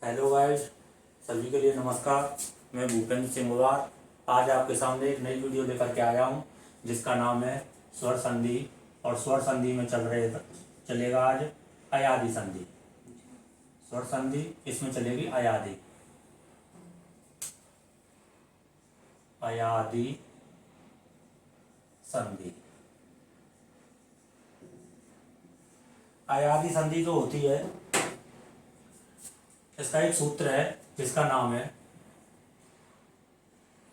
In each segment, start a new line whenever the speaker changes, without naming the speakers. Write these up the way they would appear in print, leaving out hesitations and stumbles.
Hello guys, सभी के लिए नमस्कार। मैं भूपेंद्र सिंह गुरार आज आपके सामने एक नई वीडियो लेकर के आया हूं, जिसका नाम है स्वर संधि। और स्वर संधि में चलेगा आज अयादी संधि। स्वर संधि इसमें चलेगी अयादी अयादी संधि। अयादी संधि जो होती है, इसका एक सूत्र है जिसका नाम है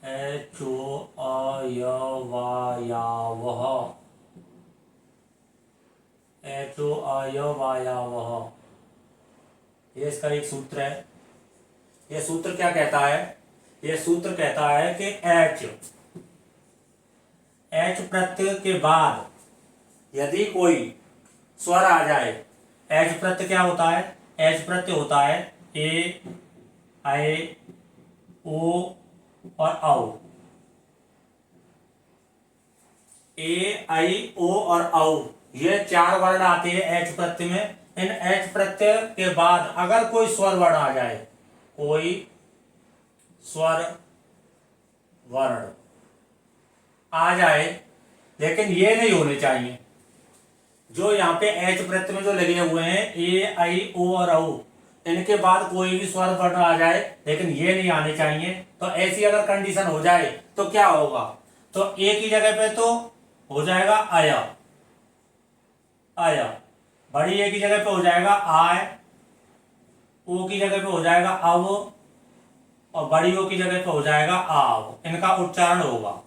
अयवायावह। अयवायावह, ये इसका एक सूत्र है। यह सूत्र क्या कहता है? यह सूत्र कहता है कि एच प्रत्यय के बाद यदि कोई स्वर आ जाए, एच प्रत्यय क्या होता है? एच प्रत्यय होता है ए, आई, ओ और औ। ए, आई, ओ और औ, ये चार वर्ण आते हैं एच प्रत्यय में। इन एच प्रत्यय के बाद अगर कोई स्वर वर्ण आ जाए, कोई स्वर वर्ण आ जाए, लेकिन ये नहीं होने चाहिए। जो यहाँ पे एच प्रत्यय में जो लगे हुए हैं ए, आई, ओ और औ, इनके बाद कोई भी स्वर वर्ण आ जाए, लेकिन ये नहीं आने चाहिए। तो ऐसी अगर कंडीशन हो जाए तो क्या होगा? तो ए की जगह पे तो हो जाएगा आया, आया। बड़ी ए की जगह पे हो जाएगा आय, ओ की जगह पे हो जाएगा अव, और बड़ी ओ की जगह पे हो जाएगा आव। इनका उच्चारण होगा।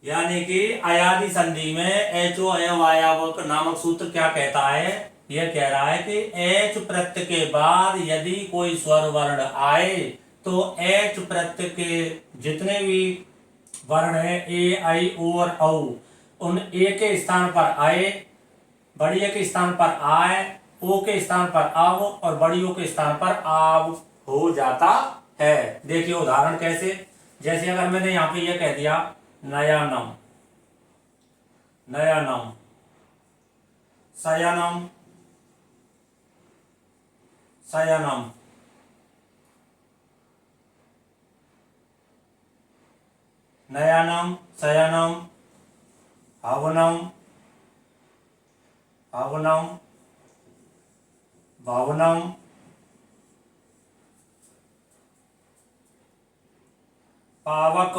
यानी कि अयादी संधि में एचो अयवायाव नामक सूत्र क्या कहता है? यह कह रहा है कि एच प्रत्यय के बाद यदि कोई स्वर वर्ण आए तो एच प्रत्यय के जितने भी वर्ण है ए, आई, ओ और औ, उन ए के स्थान पर आए, बड़ी ए के स्थान पर आए, ओ के स्थान पर आव और बड़ी ओ के स्थान पर आव हो जाता है। देखिए उदाहरण कैसे। जैसे अगर मैंने यहाँ पे यह कह दिया नयनम, नयनम, शयनम, शयनम, नयनम, शयनम, हवनम, हवनम, भवनम, पावक,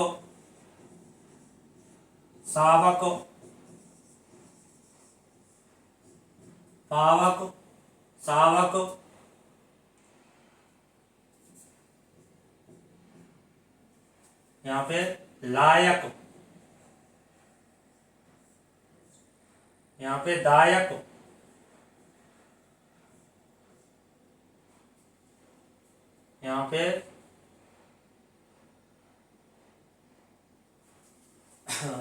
सावक, पावक, सावक, यहाँ पे लायक, यहाँ पे दायक, यहाँ पे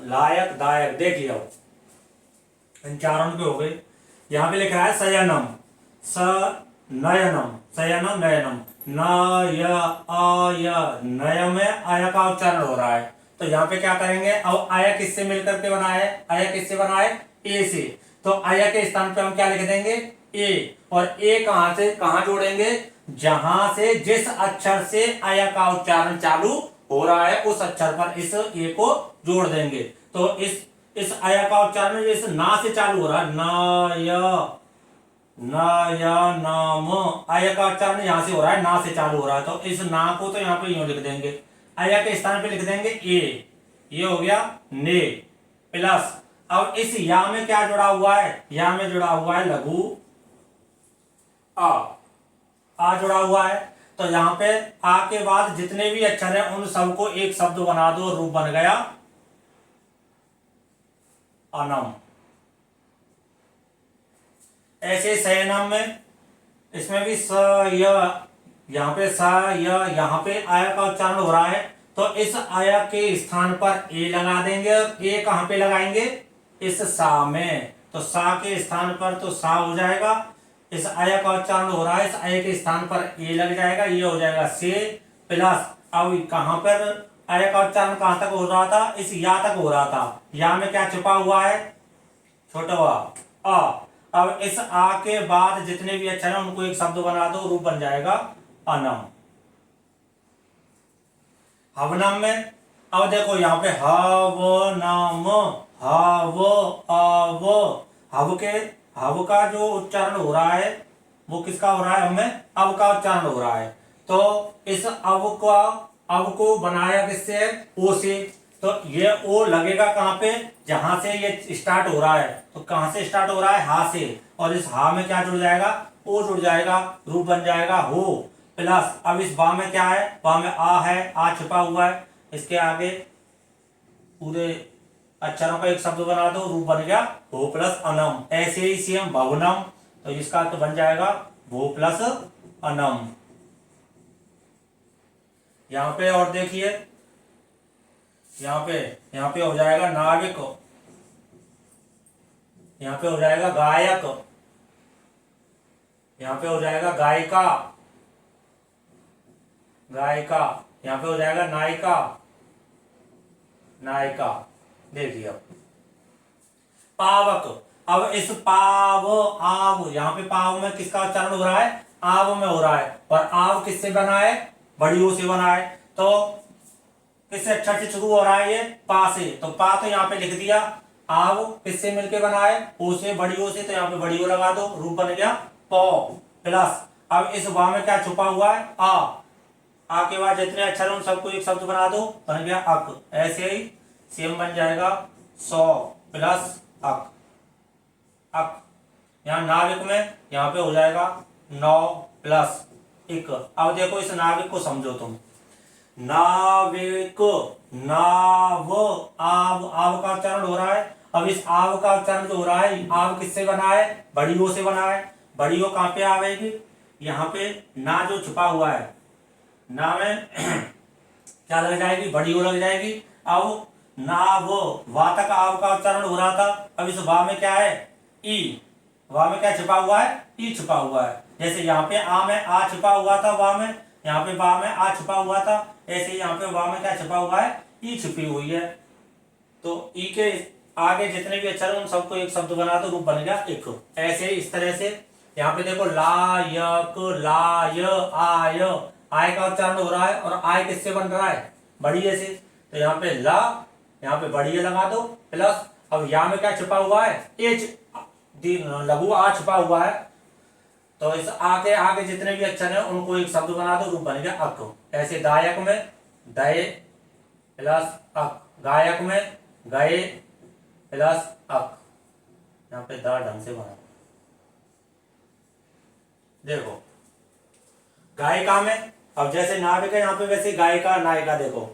लायक, दायक। देखिए अब इन चारों पे हो गए। यहाँ पे लिख रहा है शयनम, स नयनम, शयनम नयनम, न य अ य, नय में आय का उच्चारण हो रहा है। तो यहाँ पे क्या करेंगे? अब आय किससे मिलकर के बना है? आय किससे बना है? ए से। तो आय के स्थान पे हम क्या लिख देंगे? ए। और ए कहां से कहां जोड़ेंगे? जहां से जिस अक्षर से आय का उच्चारण चालू हो रहा है उस अक्षर पर इस ए को जोड़ देंगे। तो इस आया का उच्चारण इस ना से चालू हो रहा है, नाम, आया का उच्चारण यहां से हो रहा है, ना से चालू हो रहा है। तो इस ना को तो यहाँ पे यूं लिख देंगे, आया के स्थान पे लिख देंगे ए। ये हो गया ने प्लस। अब इस या में क्या जुड़ा हुआ है? या में जुड़ा हुआ है लघु आ जुड़ा हुआ है। तो यहाँ पे आ के बाद जितने भी अक्षर है उन सबको एक शब्द बना दो, रूप बन गया अनम। ऐसे शयनम में इसमें भी स य, यहाँ पे स य, यहाँ पे आया का उच्चारण हो रहा है। तो इस आया के स्थान पर ए लगा देंगे। और ए कहां पे लगाएंगे? इस सा में। तो सा के स्थान पर तो सा हो जाएगा। इस आया का उच्चारण हो रहा है, इस आया के स्थान पर ए लग जाएगा, ये हो जाएगा से प्लस। अब कहां पर आया का उच्चारण कहां तक हो रहा था? इस या तक हो रहा था। या में क्या छुपा हुआ है? छोटा हुआ अ। अब इस आ के बाद जितने भी अक्षर हैं उनको एक शब्द बना दो, रूप बन जाएगा अनम। हवनम में अब देखो यहाँ पे हवनम, हव अव, हव के हव का जो उच्चारण हो रहा है वो किसका हो रहा है, हमें अव का उच्चारण हो रहा है। तो इस अव को बनाया किससे है, ओ से। तो ये ओ लगेगा कहाँ पे, जहां से ये स्टार्ट हो रहा है। तो कहां से स्टार्ट हो रहा है, हा से। और इस हा में क्या जुड़ जाएगा, ओ जुड़ जाएगा, रूप बन जाएगा हो प्लस। अब इस बा में क्या है, बा में आ है, आ छिपा हुआ है। इसके आगे पूरे अक्षरों का एक शब्द बना दो, रूप बन गया भो प्लस अनम। ऐसे ही सेम भवनम, तो इसका तो बन जाएगा भो प्लस अनम। यहां पे और देखिए, यहाँ पे हो जाएगा नाविक, यहाँ पे हो जाएगा गायक, यहाँ पे हो जाएगा गायिका, गायिका, यहाँ पे हो जाएगा नायिका, नायिका। देखिए अब पावक। अब इस पाव आव, यहाँ पे पाव में किसका उच्चारण हो रहा है, आव में हो रहा है। और आव किससे बना है, बड़ी ओ से बना है। तो किस अक्षर से शुरू हो रहा है, ये पा से। तो पा तो यहाँ पे लिख दिया। आव किससे मिलके बना है, ओ से, बड़ी ओ से। तो यहाँ पे बड़ी ओ लगा दो, रूप बन गया पौ प्लस। अब इस वा में क्या छुपा हुआ है, आ के बाद जितने अक्षर हैं उन सबको एक शब्द बना दो, बन गया अक। ऐसे ही सेम बन जाएगा 100 प्लस अक, अक। यहाँ नाविक में यहाँ पे हो जाएगा 9 प्लस इक। अब देखो इस नाविक को समझो तुम। नाविक, नाव, आव, आव का उच्चारण हो रहा है। अब इस आव का उच्चारण जो हो रहा है, आव किससे बना है, बड़ी ओ से बना है। बड़ी ओ कहां पे आवेगी, यहाँ पे ना जो छुपा हुआ है, ना में क्या लग जाएगी, बड़ी ओ लग जाएगी। अब ना वो वा तक आव का उच्चारण हो रहा था। अब इस वा में क्या है, ई। वा में क्या छिपा हुआ है, ई छिपा हुआ है। जैसे यहाँ पे आ में आ छिपा हुआ था, वा में, यहाँ पे बा में आ छिपा हुआ था। ऐसे यहाँ पे वा में क्या छिपा हुआ है, ई छिपी हुई है। तो ई के आगे जितने भी अक्षर हैं उन सबको एक शब्द बना दो, रूप बन गया एक। ऐसे इस तरह से यहाँ पे देखो लायक, लाय, आय, आय का उच्चारण हो रहा है। और आय किससे बन रहा है, बड़ी ए से। तो यहाँ पे ला, यहाँ पे बड़ी ए लगा दो प्लस। अब यहाँ में क्या छिपा हुआ है, एच, लघु आ छिपा हुआ है। तो इस आ के आगे जितने भी अक्षर हैं उनको एक शब्द बना दो, रूप बन गया अक। ऐसे दायक में दय प्लस अक, गायक में गए प्लस अक। यहाँ पे दा ढंग से बना देखो। गायिका में अब जैसे नाविक है यहाँ पे, वैसे गायिका नायिका। देखो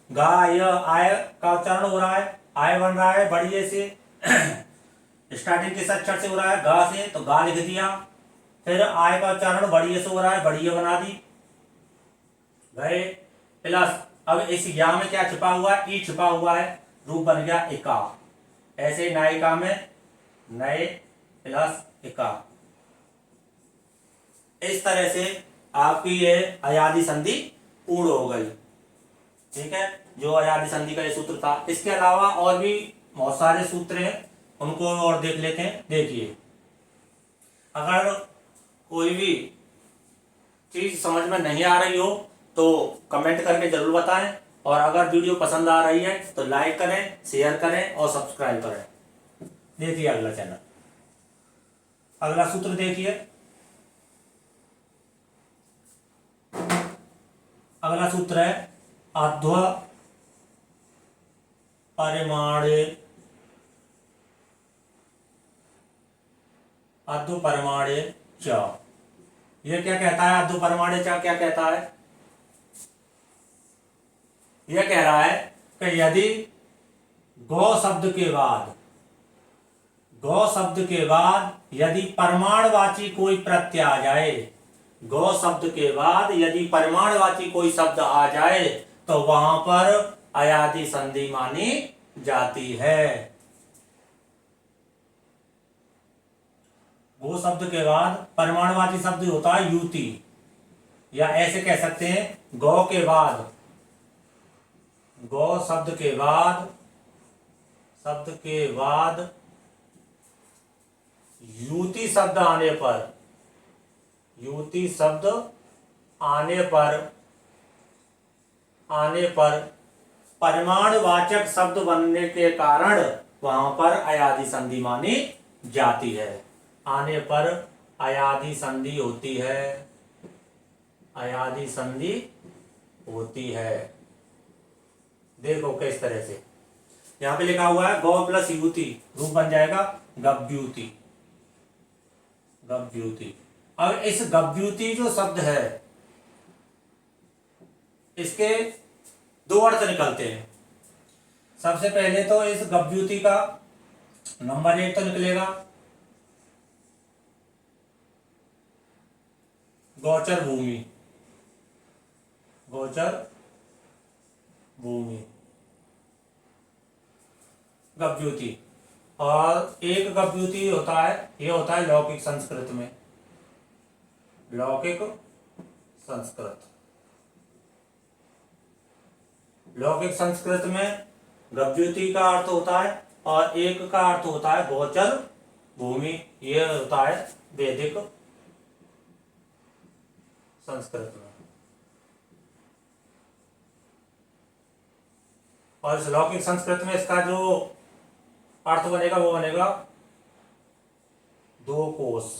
गाय, आय का उच्चारण हो रहा है, आय बन रहा है बड़ी ए से। स्टार्टिंग किस अक्षर से हो रहा है, गा से, तो गा लिख दिया। फिर आय का उच्चारण बड़ी ए से हो रहा है, बड़ी ए बना दी, गए प्लस। अब इस या में क्या छिपा हुआ है, ई छिपा हुआ है, रूप बन गया इका। ऐसे नायिका में नए प्लस इका। इस तरह से आपकी ये अयादी संधि पूर्ण हो गई। ठीक है, जो अयादी संधि का ये सूत्र था। इसके अलावा और भी बहुत सारे सूत्र हैं, उनको और देख लेते हैं। देखिए, अगर कोई भी चीज समझ में नहीं आ रही हो तो कमेंट करके जरूर बताएं। और अगर वीडियो पसंद आ रही है तो लाइक करें, शेयर करें और सब्सक्राइब करें। देखिए अगला चैनल, अगला सूत्र देखिए। अगला सूत्र है अध्व परिमाणे, अध्व परिमाणे च। ये क्या कहता है, अध्व परिमाणे च क्या कहता है, यह कह रहा है कि यदि गौ शब्द के बाद, गौ शब्द के बाद यदि परमाणुवाची कोई प्रत्यय आ जाए, गौ शब्द के बाद यदि परिमाणवाची कोई शब्द आ जाए तो वहां पर अयादी संधि मानी जाती है। गौ शब्द के बाद परिमाणवाची शब्द होता है युति, या ऐसे कह सकते हैं गौ के बाद, गौ शब्द के बाद, शब्द के बाद युति शब्द आने पर, युति शब्द आने पर परिमाणवाचक शब्द बनने के कारण वहां पर अयादि संधि मानी जाती है। आने पर अयादि संधि होती है, अयादि संधि होती है। देखो किस तरह से यहां पे लिखा हुआ है गौ प्लस युति, रूप बन जाएगा गव्युति, गव्युति। अब इस गव्युति जो शब्द है इसके दो अर्थ निकलते हैं। सबसे पहले तो इस गव्युति का नंबर 1 तो निकलेगा गोचर भूमि, गोचर भूमि गव्युति। और एक गव्युति होता है, ये होता है लौकिक संस्कृत में, लौकिक संस्कृत। लौकिक संस्कृत में गव्युति का अर्थ होता है और एक का अर्थ होता है गोचर भूमि, ये होता है वैदिक संस्कृत में। और इस लौकिक संस्कृत में इसका जो अर्थ बनेगा वो बनेगा 2 कोस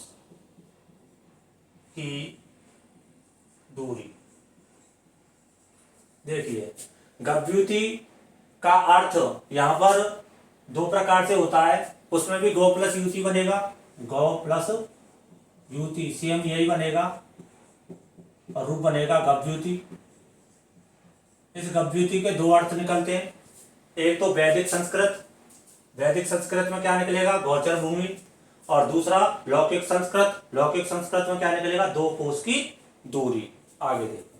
की दूरी। देखिए गव्युति का अर्थ यहां पर 2 प्रकार से होता है, उसमें भी गौ प्लस युति बनेगा, गौ प्लस युति सेम यही बनेगा और रूप बनेगा गव्युति। इस गव्युति के 2 अर्थ निकलते हैं, एक तो वैदिक संस्कृत, वैदिक संस्कृत में क्या निकलेगा गोचर भूमि, और दूसरा लौकिक संस्कृत, लौकिक संस्कृत में क्या निकलेगा 2 कोस की दूरी। आगे देखो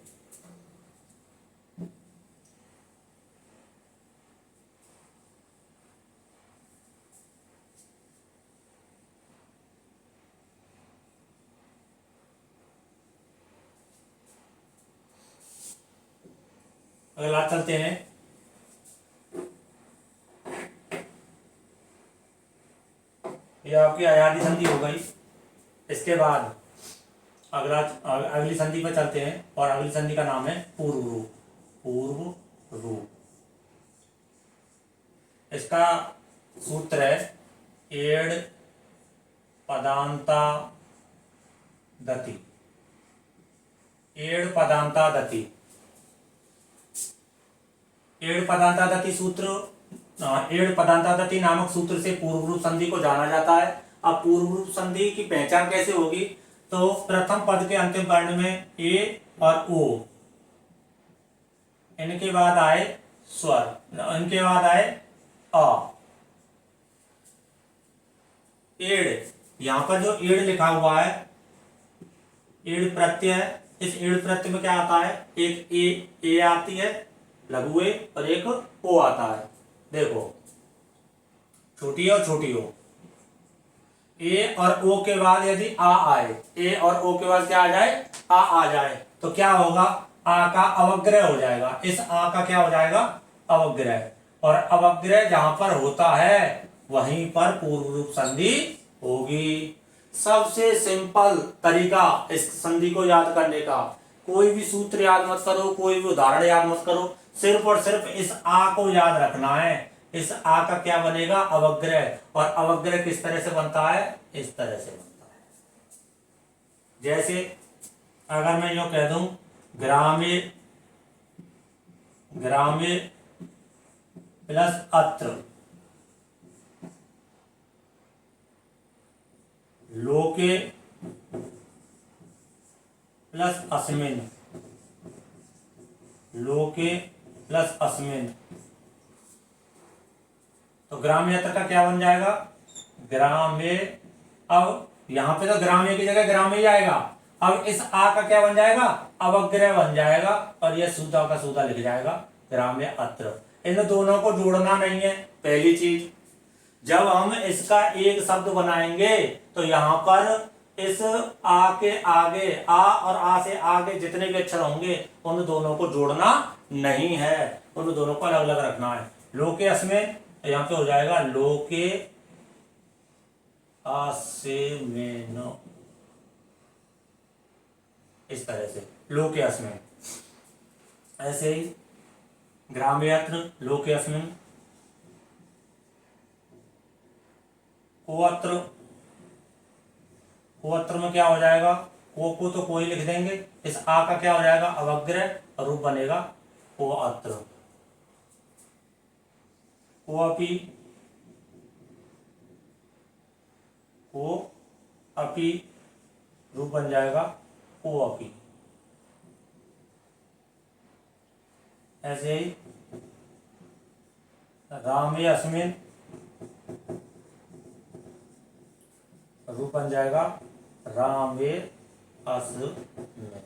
अगला चलते हैं। ये आपकी अयादि संधि हो गई। इसके बाद अगली संधि पर चलते हैं और अगली संधि का नाम है पूर्व रूप, पूर्व रूप। इसका सूत्र है एड़ पदांता दति, एड़ पदांता दति। एड़ पदांतादति सूत्र, एड़ पदांतादति नामक सूत्र से पूर्व रूप संधि को जाना जाता है। अब पूर्व रूप संधि की पहचान कैसे होगी, तो प्रथम पद के अंतिम वर्ण में ए और ओ, इनके बाद आए स्वर, इनके बाद आए अ। एड़, यहां पर जो एड़ लिखा हुआ है एड़ प्रत्यय है, इस एड़ प्रत्यय में क्या आता है, एक ए आती है लघु ए और एक ओ आता है। देखो छोटी और छोटी ओ, ए और ओ के बाद यदि आ आए, ए और ओ के बाद क्या आ जाए, आ जाए, तो क्या होगा, आ का अवग्रह हो जाएगा। इस आ का क्या हो जाएगा, अवग्रह। और अवग्रह जहां पर होता है वहीं पर पूर्व रूप संधि होगी। सबसे सिंपल तरीका इस संधि को याद करने का, कोई भी सूत्र याद मत करो, कोई भी उदाहरण याद मत करो, सिर्फ और सिर्फ इस आ को याद रखना है। इस आ का क्या बनेगा, अवग्रह। और अवग्रह किस तरह से बनता है, इस तरह से बनता है। जैसे अगर मैं यूं कह दूं ग्रामे, ग्रामे प्लस अत्र, लोके प्लस अस्मिन्, लोके प्लस अस्मिन्, तो ग्राम्य का क्या बन जाएगा, ग्राम्य। अब यहां पे तो ग्राम्य की जगह ग्राम्य ही आएगा। अब इस आ का क्या बन जाएगा, अवग्रह बन जाएगा और यह सूदा का सूदा लिख जाएगा ग्राम्य अत्र। इन दोनों को जोड़ना नहीं है। पहली चीज, जब हम इसका एक शब्द बनाएंगे तो यहां पर इस आ के आगे, आ और आ से आगे जितने भी अक्षर होंगे उन दोनों को जोड़ना नहीं है, उन दोनों को अलग अलग रखना है। लोके अस्मिन्, यहां पे हो जाएगा लोके असेमेनो, इस तरह से लोके अस्मिन। ऐसे ही ग्राम्यत्र लोके अस्मिन, कोअत्र, कोअत्र में क्या हो जाएगा, को तो कोई लिख देंगे, इस आ का क्या हो जाएगा, अवग्रह रूप बनेगा कोअत्र। कोअपि, कोअपि रूप बन जाएगा कोअपि। ऐसे ही रामे अस्मिन रूप बन जाएगा रामे अस्मिन।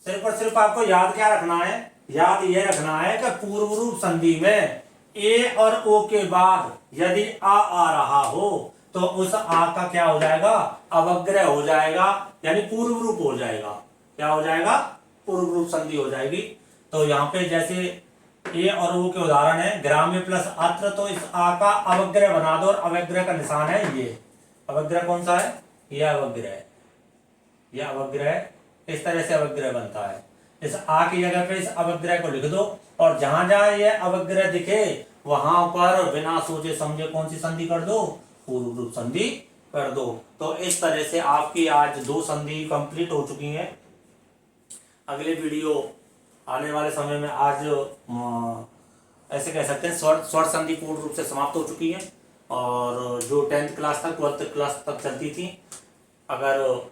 सिर्फ और सिर्फ आपको याद क्या रखना है, याद ये रखना है कि पूर्व रूप संधि में ए और ओ के बाद यदि आ रहा हो तो उस आ का क्या हो जाएगा, अवग्रह हो जाएगा, यानी पूर्व रूप हो जाएगा। क्या हो जाएगा, पूर्व रूप संधि हो जाएगी। तो यहाँ पे जैसे ए और ओ के उदाहरण है, ग्राम्य प्लस अत्र, तो इस आ का अवग्रह बना दो और अवग्रह का निशान है ये। अवग्रह कौन सा है, यह अवग्रह है, यह अवग्रह, इस तरह से अवग्रह बनता है। इस आ की जगह पे इस अवग्रह को लिख दो और जहां जहां यह अवग्रह दिखे वहां पर बिना सोचे समझे कौन सी संधि कर दो, पूर्व रूप संधि कर दो। तो इस तरह से आपकी आज 2 संधि कंप्लीट हो चुकी हैं। अगले वीडियो आने वाले समय में आज ऐसे कह सकते हैं शॉर्ट संधि पूर्ण रूप से समाप्त हो चुकी है, और जो 10th क्लास तक 12th क्लास तक चलती थी, अगर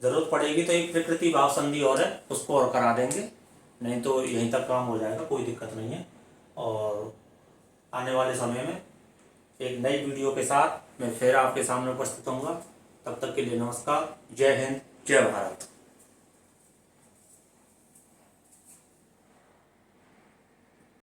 जरूरत पड़ेगी तो एक प्रकृति भाव संधि और है, उसको और करा देंगे, नहीं तो यहीं तक काम हो जाएगा, कोई दिक्कत नहीं है। और आने वाले समय में एक नई वीडियो के साथ मैं फिर आपके सामने उपस्थित होऊंगा। तब तक के लिए नमस्कार, जय हिंद, जय भारत।